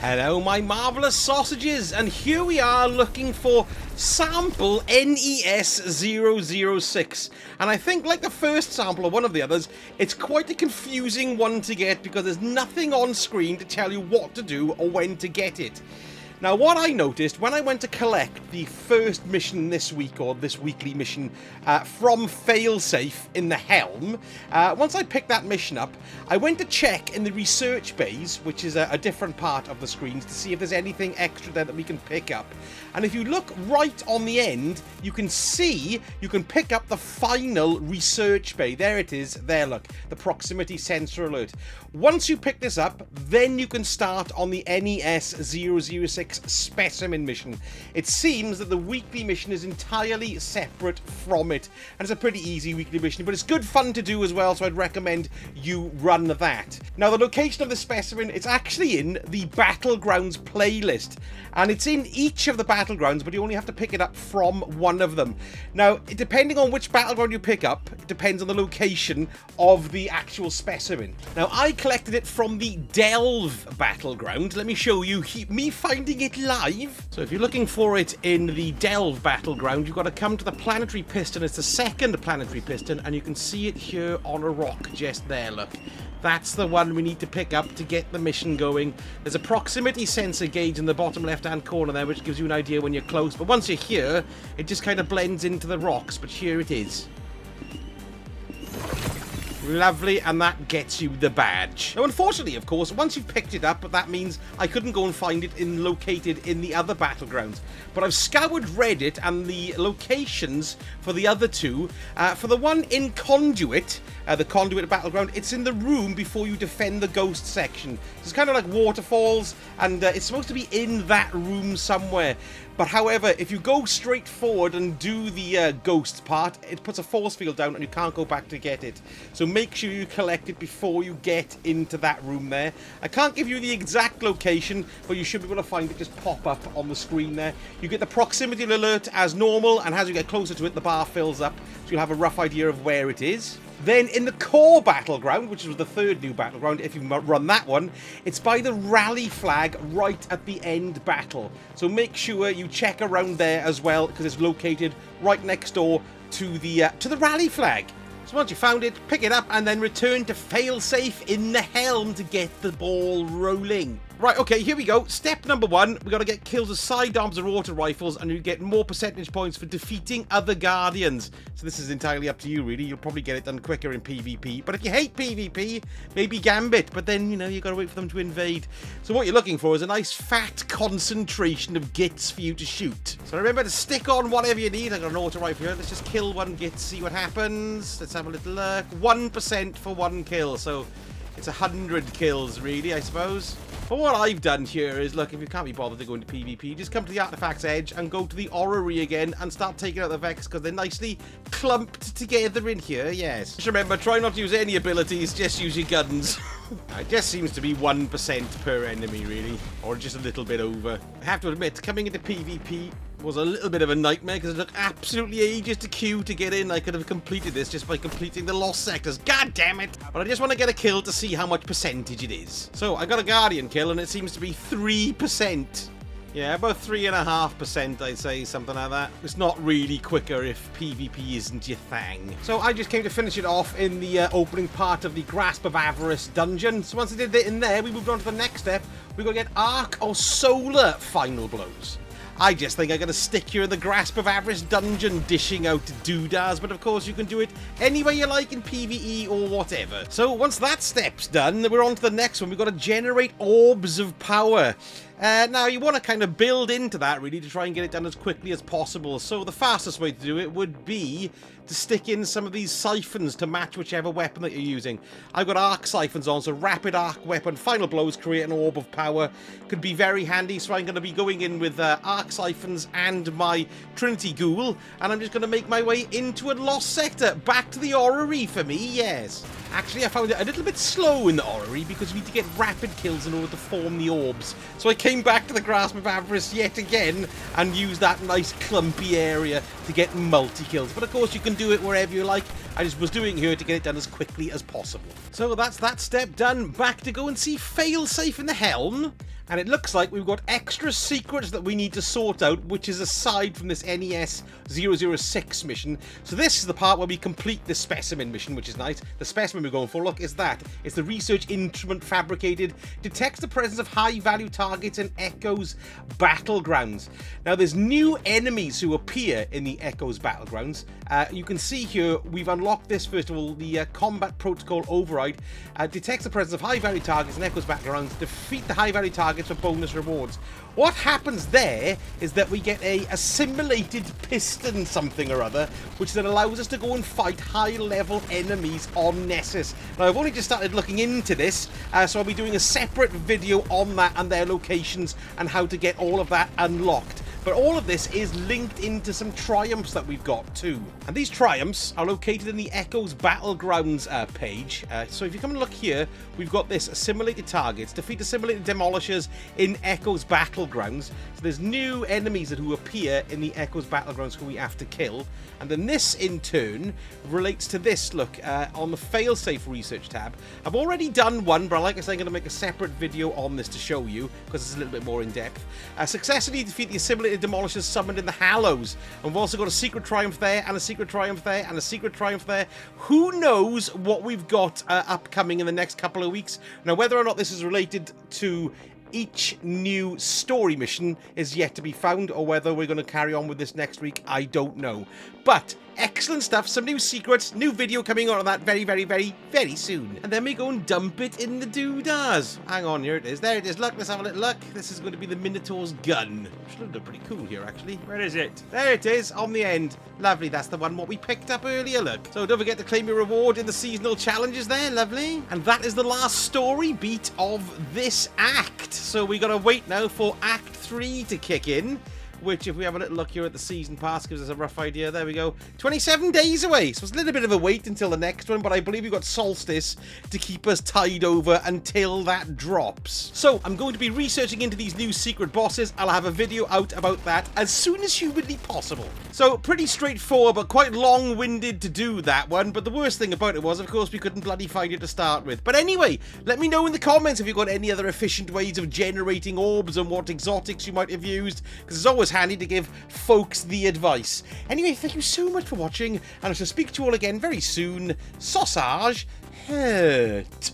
Hello my marvellous sausages, and here we are looking for sample NES006, and I think like the first sample or one of the others, it's quite a confusing one to get because there's nothing on screen to tell you what to do or when to get it. Now what I noticed when I went to collect the first mission this week, or this weekly mission, from Failsafe in the Helm, once I picked that mission up, I went to check in the research bays, which is a different part of the screens, to see if there's anything extra there that we can pick up. And if you look right on the end, you can see you can pick up the final research bay. There it is, there look, the proximity sensor alert. Once you pick this up, then you can start on the NES006 Specimen mission. It seems that the weekly mission is entirely separate from it, and it's a pretty easy weekly mission, but it's good fun to do as well, so I'd recommend you run that. Now the location of the specimen, it's actually in the Battlegrounds playlist, and it's in each of the Battlegrounds, but you only have to pick it up from one of them. Now, depending on which Battleground you pick up, it depends on the location of the actual specimen. Now, I collected it from the Delve Battleground. Let me show you me finding it live. So if you're looking for it in the Delve Battleground, you've got to come to the planetary piston. It's the second planetary piston, and you can see it here on a rock just there, look. That's the one we need to pick up to get the mission going. There's a proximity sensor gauge in the bottom left-hand corner there, which gives you an idea when you're close. But once you're here, it just kind of blends into the rocks. But here it is. Lovely, and that gets you the badge. Now, unfortunately, of course, once you've picked it up, that means I couldn't go and find it located in the other Battlegrounds. But I've scoured Reddit and the locations for the other two. For the one in Conduit, the Conduit Battleground, it's in the room before you defend the ghost section. It's kind of like waterfalls, and it's supposed to be in that room somewhere. But however, if you go straight forward and do the ghosts part, it puts a force field down and you can't go back to get it. So make sure you collect it before you get into that room there. I can't give you the exact location, but you should be able to find it just pop up on the screen there. You get the proximity alert as normal, and as you get closer to it, the bar fills up, so you'll have a rough idea of where it is. Then in the core Battleground, which was the third new Battleground, if you run that one, it's by the rally flag right at the end battle. So make sure you check around there as well, because it's located right next door to the rally flag. So once you found it, pick it up and then return to Failsafe in the Helm to get the ball rolling. Right, okay, here we go. Step number one, we got to get kills with sidearms or auto rifles, and you get more percentage points for defeating other Guardians. So this is entirely up to you, really. You'll probably get it done quicker in PvP. But if you hate PvP, maybe Gambit. But then, you know, you got to wait for them to invade. So what you're looking for is a nice fat concentration of gits for you to shoot. So remember to stick on whatever you need. I got an auto rifle here. Let's just kill one git, see what happens. Let's have a little look. 1% for one kill. So it's 100 kills, really, I suppose. But what I've done here is, look, if you can't be bothered to go into PvP, just come to the Artifacts Edge and go to the Orrery again and start taking out the Vex, because they're nicely clumped together in here, yes. Just remember, try not to use any abilities, just use your guns. It just seems to be 1% per enemy, really, or just a little bit over. I have to admit, coming into PvP was a little bit of a nightmare because it took absolutely ages to queue to get in. I could have completed this just by completing the lost sectors. God damn it! But I just want to get a kill to see how much percentage it is. So I got a Guardian kill and it seems to be 3%. Yeah, about 3.5%, I'd say, something like that. It's not really quicker if PvP isn't your thing. So I just came to finish it off in the opening part of the Grasp of Avarice dungeon. So once I did it in there, we moved on to the next step. We've got to get Arc or Solar final blows. I just think I'm going to stick here in the Grasp of Avarice dungeon dishing out doodads, but of course you can do it any way you like in PvE or whatever. So once that step's done, we're on to the next one. We've got to generate orbs of power. Now, you want to kind of build into that, really, to try and get it done as quickly as possible. So the fastest way to do it would be to stick in some of these siphons to match whichever weapon that you're using. I've got arc siphons on, so rapid arc weapon, final blows create an orb of power. Could be very handy, so I'm going to be going in with arc siphons and my Trinity Ghoul, and I'm just going to make my way into a lost sector. Back to the Orrery for me, yes. Actually, I found it a little bit slow in the Orrery because we need to get rapid kills in order to form the orbs. So I came back to the Grasp of Avarice yet again and used that nice clumpy area to get multi-kills. But of course, you can do it wherever you like. I just was doing here to get it done as quickly as possible. So that's that step done. Back to go and see Failsafe in the Helm. And it looks like we've got extra secrets that we need to sort out, which is aside from this NES-006 mission. So this is the part where we complete the Specimen mission, which is nice. The Specimen we're going for, look, is that. It's the research instrument fabricated, detects the presence of high-value targets and echoes Battlegrounds. Now, there's new enemies who appear in the Echoes Battlegrounds. You can see here, we've unlocked this, first of all, the Combat Protocol Override. Detects the presence of high-value targets and echoes Battlegrounds. Defeat the high-value targets for bonus rewards. What happens there is that we get a simulated piston something or other, which then allows us to go and fight high-level enemies on Nessus. Now, I've only just started looking into this, so I'll be doing a separate video on that and their locations and how to get all of that unlocked. But all of this is linked into some triumphs that we've got too. And these triumphs are located in the Echoes Battlegrounds page. So if you come and look here, we've got this simulated targets. Defeat the simulated demolishers in Echoes Battlegrounds. So there's new enemies who appear in the Echoes Battlegrounds who we have to kill. And then this in turn relates to this, look, on the failsafe research tab. I've already done one, but like I said, I'm going to make a separate video on this to show you, because it's a little bit more in depth. Successfully defeat the simulated demolishers summoned in the Hallows. And we've also got a secret triumph there, and a secret triumph there, and a secret triumph there. Who knows what we've got upcoming in the next couple of weeks. Now, whether or not this is related to each new story mission is yet to be found, or whether we're going to carry on with this next week, I don't know. But excellent stuff, some new secrets, new video coming on that very, very, very, very soon. And then we go and dump it in the doodahs. Hang on, here it is. There it is. Look, let's have a little look. This is going to be the Minotaur's gun. Which look pretty cool here, actually. Where is it? There it is, on the end. Lovely, that's the one what we picked up earlier, look. So don't forget to claim your reward in the seasonal challenges there, lovely. And that is the last story beat of this act. So we got to wait now for Act 3 to kick in, which, if we have a little look here at the season pass, gives us a rough idea. There we go. 27 days away. So it's a little bit of a wait until the next one, but I believe we've got Solstice to keep us tied over until that drops. So I'm going to be researching into these new secret bosses. I'll have a video out about that as soon as humanly possible. So pretty straightforward, but quite long-winded to do that one. But the worst thing about it was, of course, we couldn't bloody find it to start with. But anyway, let me know in the comments if you've got any other efficient ways of generating orbs and what exotics you might have used, because it's always handy to give folks the advice. Anyway, thank you so much for watching, and I shall speak to you all again very soon. Sausage hurt.